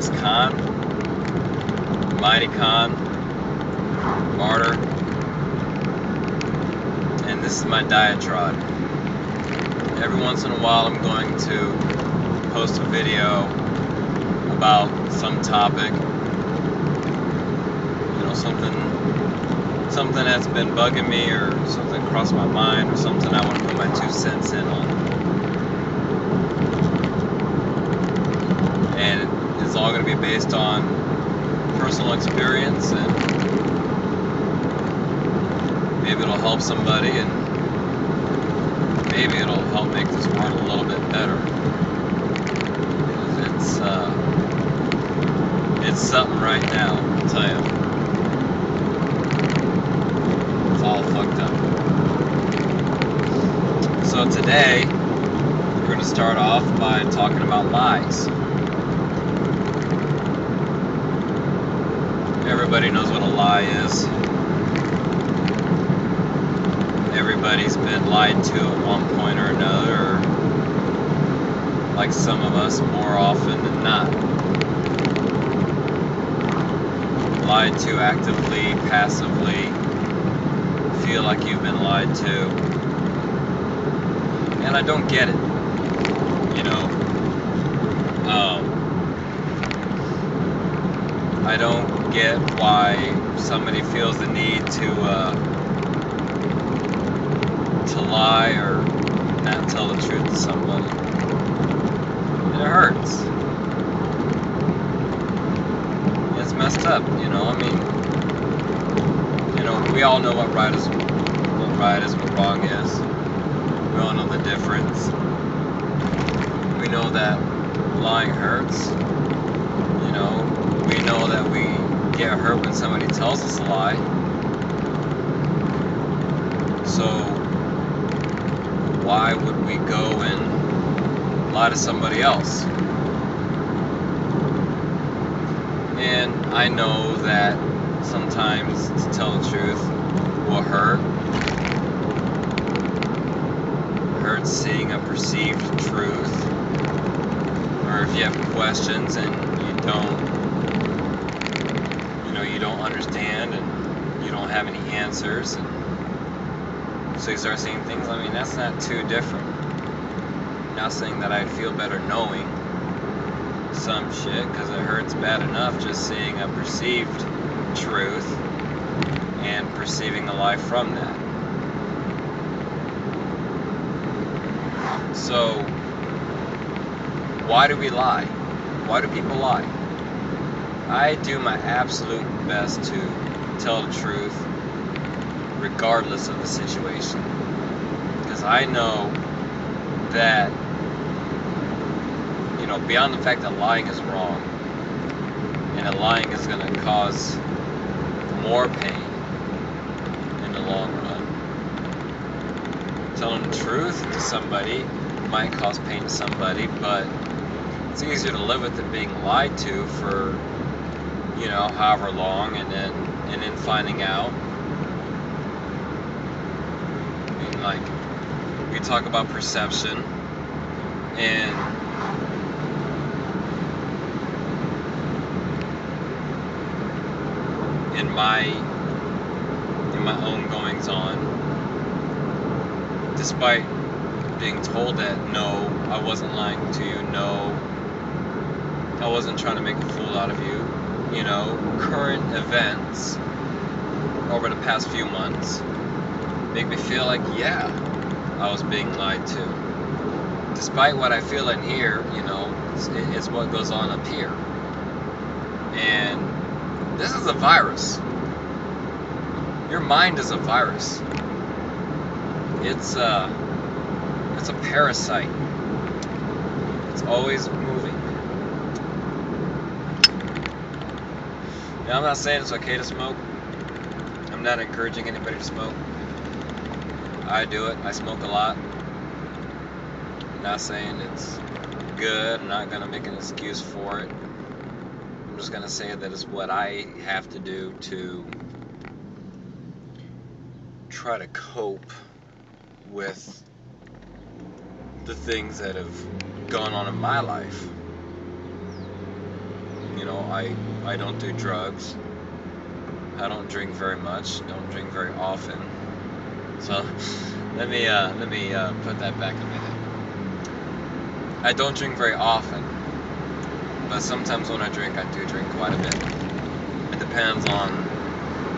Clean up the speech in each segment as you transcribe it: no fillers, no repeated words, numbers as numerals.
is Khan, Mighty Khan, Martyr, and this is my diatribe. Every once in a while I'm going to post a video about some topic, you know, something that's been bugging me, or something crossed my mind, or something I want to put my 2 cents in on. And it's all going to be based on personal experience, and maybe it'll help somebody, and maybe it'll help make this world a little bit better. It's something right now, I'll tell you. It's all fucked up. So today, we're going to start off by talking about lies. Everybody knows what a lie is. Everybody's been lied to at one point or another, or like some of us, more often than not. Lied to actively, passively, feel like you've been lied to. And I don't get it, you know. I don't get why somebody feels the need to lie or not tell the truth to somebody. It hurts. It's messed up, you know. I mean, you know, we all know what right is, what wrong is. We all know the difference. We know that lying hurts. You know, we know that we get hurt when somebody tells us a lie. So why would we go and lie to somebody else? And I know that sometimes to tell the truth will hurt. It hurts seeing a perceived truth. Or if you have questions and you don't understand, and you don't have any answers, and so you start seeing things. I mean, that's not too different. I'm not saying that I'd feel better knowing some shit, because it hurts bad enough just seeing a perceived truth and perceiving a lie from that. So why do we lie? Why do people lie? I do my absolute best to tell the truth regardless of the situation, because I know that, you know, beyond the fact that lying is wrong, and that lying is going to cause more pain in the long run, telling the truth to somebody might cause pain to somebody, but it's easier to live with it being lied to for, you know, however long, and then finding out. I mean, like, we talk about perception, and in my own goings on, despite being told that no, I wasn't lying to you, no, I wasn't trying to make a fool out of you, you know, current events over the past few months make me feel like, yeah, I was being lied to. Despite what I feel in here, you know, it's what goes on up here. And this is a virus. Your mind is a virus. It's a parasite. It's always moving. Now, I'm not saying it's okay to smoke. I'm not encouraging anybody to smoke. I do it. I smoke a lot. I'm not saying it's good. I'm not going to make an excuse for it. I'm just going to say that it's what I have to do to try to cope with the things that have gone on in my life. You know, I don't do drugs. I don't drink very much. Don't drink very often. So let me put that back in my head. I don't drink very often, but sometimes when I drink, I do drink quite a bit. It depends on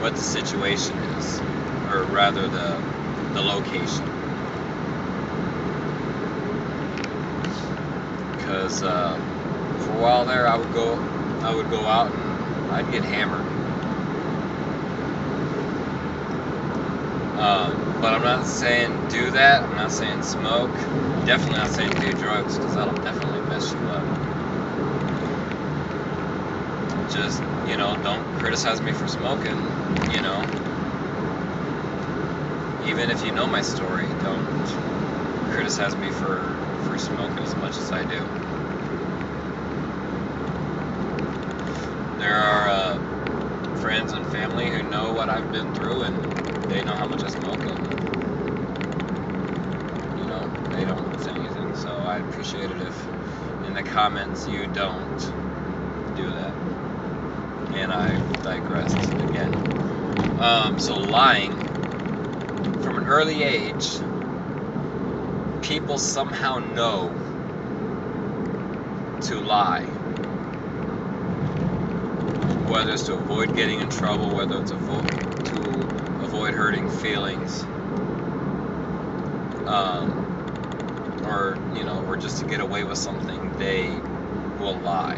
what the situation is, or rather the location. Because for a while there, I would go out and I'd get hammered. But I'm not saying do that. I'm not saying smoke. Definitely not saying do drugs, because that'll definitely mess you up. Just, you know, don't criticize me for smoking, you know. Even if you know my story, don't criticize me for smoking as much as I do. There are friends and family who know what I've been through, and they know how much I smoke, and you know, they don't say anything. So I appreciate it if in the comments you don't do that. And I digressed again. So lying, from an early age, people somehow know to lie. Whether it's to avoid getting in trouble, whether it's to avoid hurting feelings, or, you know, or just to get away with something, they will lie.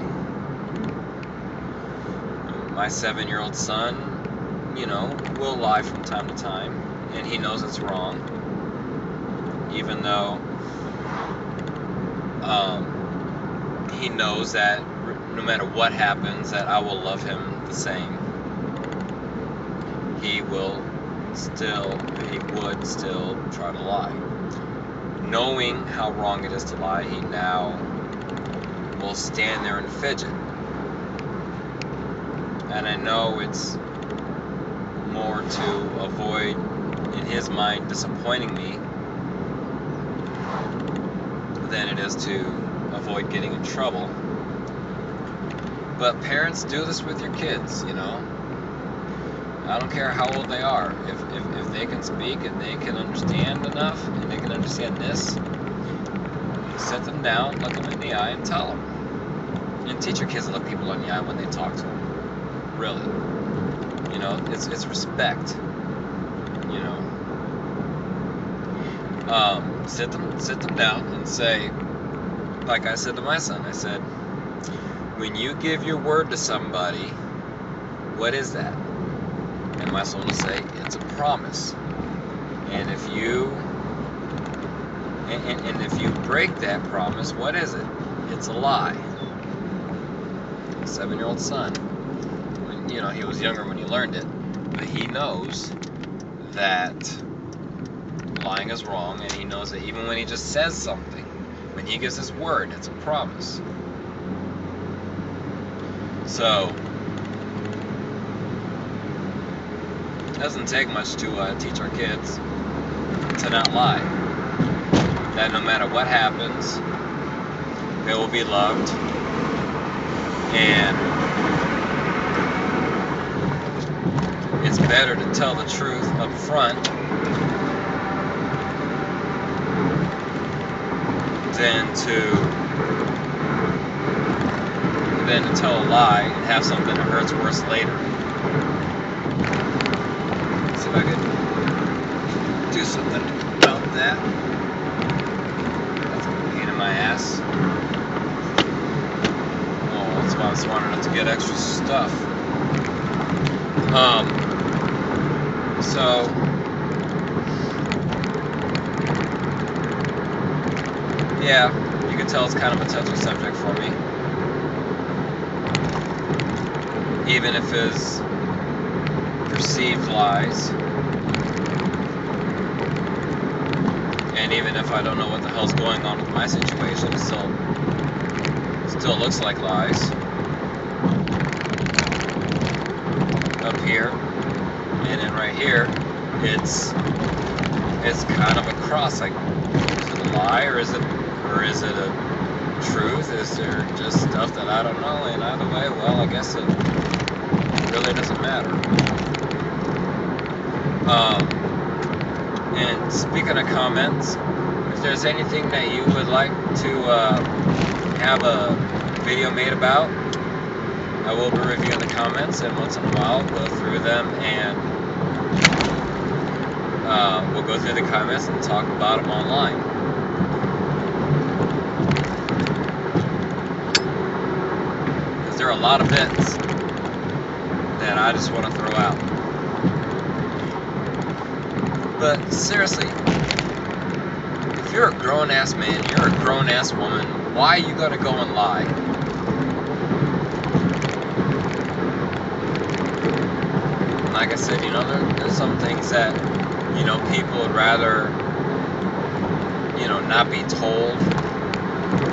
My 7-year-old son, you know, will lie from time to time, and he knows it's wrong, even though he knows that no matter what happens, that I will love him the same. He would still try to lie. Knowing how wrong it is to lie, he now will stand there and fidget. And I know it's more to avoid, in his mind, disappointing me than it is to avoid getting in trouble. But parents, do this with your kids, you know. I don't care how old they are. If they can speak and they can understand enough, and they can understand this, sit them down, look them in the eye, and tell them. And teach your kids to look people in the eye when they talk to them. Really. You know, it's respect. You know. Sit them down and say, like I said to my son, I said, when you give your word to somebody, what is that? And my son will say, it's a promise. And if you break that promise, what is it? It's a lie. 7-year-old son. You know, he was younger when he learned it, but he knows that lying is wrong, and he knows that even when he just says something, when he gives his word, it's a promise. So it doesn't take much to teach our kids to not lie. That no matter what happens, they will be loved, and it's better to tell the truth up front than to tell a lie and have something that hurts worse later. Let's see if I could do something about that. That's a pain in my ass. Oh, that's why I was smart enough to get extra stuff. So yeah, you can tell it's kind of a touchy subject for me. Even if it's perceived lies. And even if I don't know what the hell's going on with my situation, it still looks like lies. Up here. And then right here, it's kind of a cross. Like, is it a lie, or is it truth? Is there just stuff that I don't know? And either way, well, I guess it really doesn't matter. And speaking of comments, if there's anything that you would like to have a video made about, I will be reviewing the comments, and once in a while go through them, and we'll go through the comments and talk about them online. Because there are a lot of bits that I just want to throw out. But seriously, if you're a grown-ass man, you're a grown-ass woman, why are you going to go and lie? Like I said, there's some things that, people would rather, not be told.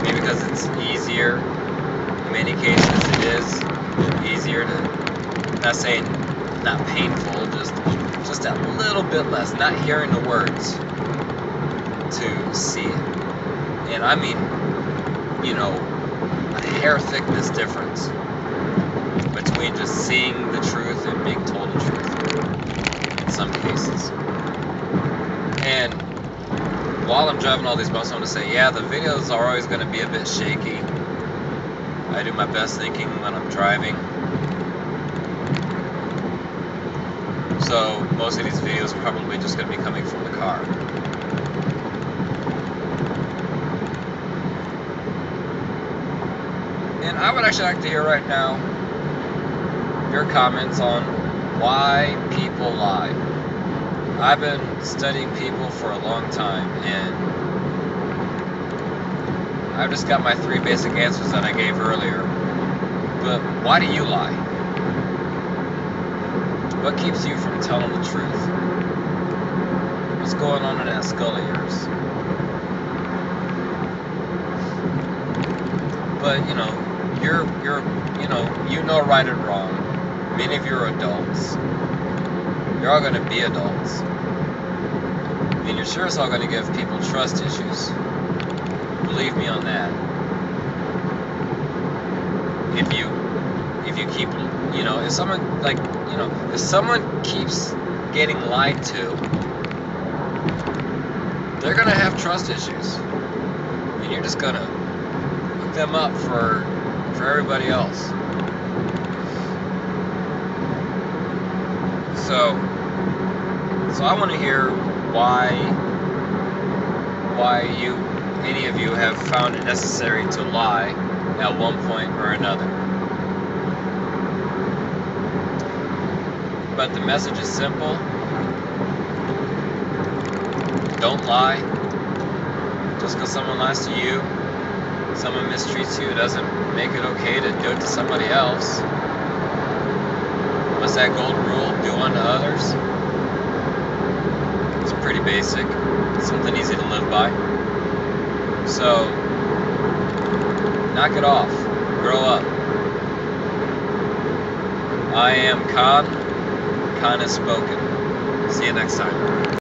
Maybe because it's easier. In many cases, it is easier to, not saying not painful, just that little bit less, not hearing the words to see it. And I mean, a hair thickness difference between just seeing the truth and being told the truth in some cases. And while I'm driving all these buses, I want to say, yeah, the videos are always going to be a bit shaky. I do my best thinking when I'm driving. So most of these videos are probably just going to be coming from the car. And I would actually like to hear right now your comments on why people lie. I've been studying people for a long time, and I've just got my 3 basic answers that I gave earlier. But why do you lie? What keeps you from telling the truth? What's going on in that skull of yours? But you're right and wrong. Many of you are adults. You're all going to be adults. And you're sure as all going to give people trust issues. Believe me on that. If you keep, if someone, if someone keeps getting lied to, they're going to have trust issues. And you're just going to hook them up for everybody else. So I want to hear why any of you have found it necessary to lie at one point or another. But the message is simple. Don't lie. Just because someone lies to you, someone mistreats you, doesn't make it okay to do it to somebody else. What's that golden rule? Do unto others. It's pretty basic. It's something easy to live by. So, knock it off. Grow up. I am Khan. Khan has spoken. See you next time.